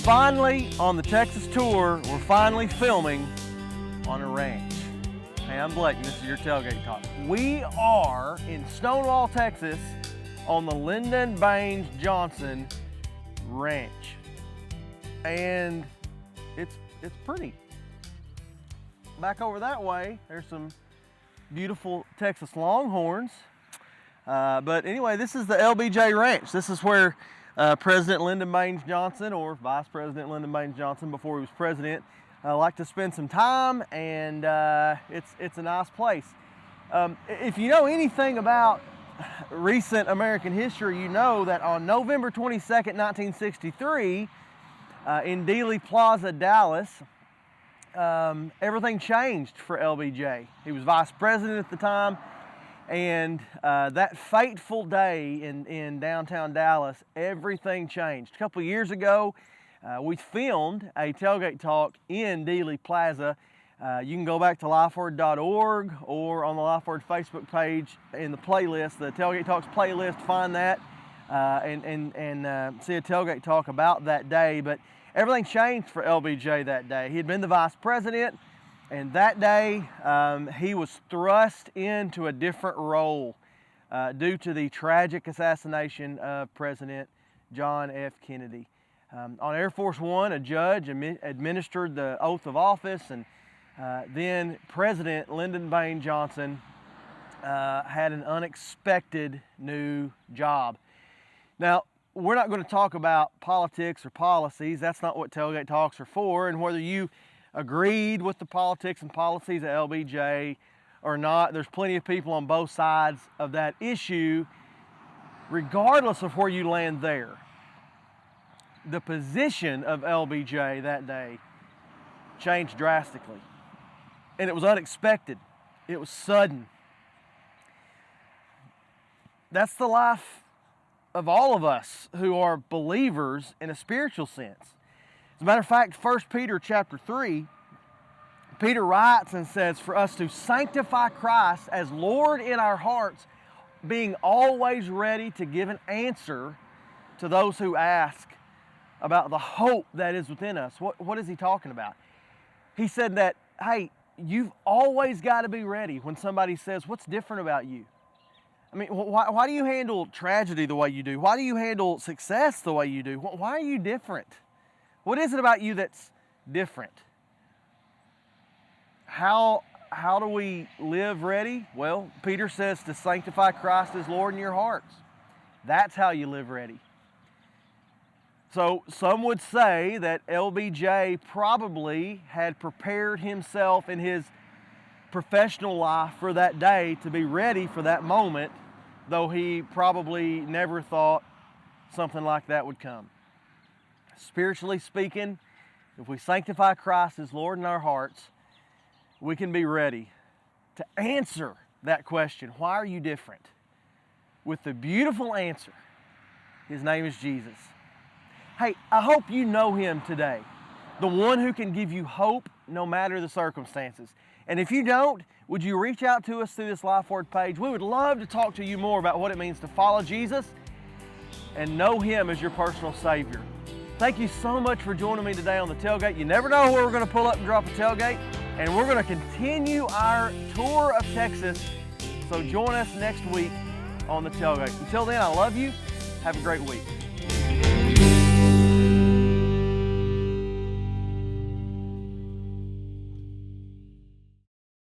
finally, on the Texas tour, we're finally filming on a ranch. Hey, I'm Blake, and this is your Tailgate Talk. We are in Stonewall, Texas, on the Lyndon Baines Johnson Ranch. And it's pretty. Back over that way, there's some beautiful Texas Longhorns. But anyway, this is the LBJ Ranch. This is where President Lyndon Baines Johnson, or Vice President Lyndon Baines Johnson before he was president, liked to spend some time, and it's a nice place. If you know anything about recent American history, you know that on November 22nd, 1963, in Dealey Plaza, Dallas, everything changed for LBJ. He was vice president at the time, and that fateful day in downtown Dallas, everything changed. A couple of years ago, we filmed a Tailgate Talk in Dealey Plaza. You can go back to lifeword.org or on the Lifeword Facebook page in the playlist, the Tailgate Talks playlist, find that and see a Tailgate Talk about that day. But everything changed for LBJ that day. He had been the vice president, and that day he was thrust into a different role due to the tragic assassination of President John F. Kennedy. On Air Force One, a judge administered the oath of office, and then President Lyndon Baines Johnson had an unexpected new job. Now, we're not going to talk about politics or policies. That's not what Tailgate Talks are for. And whether you agreed with the politics and policies of LBJ or not, there's plenty of people on both sides of that issue, regardless of where you land there. The position of LBJ that day changed drastically. And it was unexpected. It was sudden. That's the life of all of us who are believers in a spiritual sense. As a matter of fact, 1 Peter chapter 3, Peter writes and says, for us to sanctify Christ as Lord in our hearts, being always ready to give an answer to those who ask about the hope that is within us. What is he talking about? He said that, hey, you've always got to be ready when somebody says, what's different about you? I mean, why do you handle tragedy the way you do? Why do you handle success the way you do? Why are you different? What is it about you that's different? How do we live ready? Well, Peter says to sanctify Christ as Lord in your hearts. That's how you live ready. So some would say that LBJ probably had prepared himself in his professional life for that day to be ready for that moment, though he probably never thought something like that would come. Spiritually speaking, if we sanctify Christ as Lord in our hearts, we can be ready to answer that question, why are you different? With the beautiful answer, his name is Jesus. Hey, I hope you know him today, the one who can give you hope no matter the circumstances. And if you don't, would you reach out to us through this LifeWord page? We would love to talk to you more about what it means to follow Jesus and know him as your personal Savior. Thank you so much for joining me today on the Tailgate. You never know where we're going to pull up and drop a tailgate, and we're going to continue our tour of Texas. So join us next week on the Tailgate. Until then, I love you. Have a great week.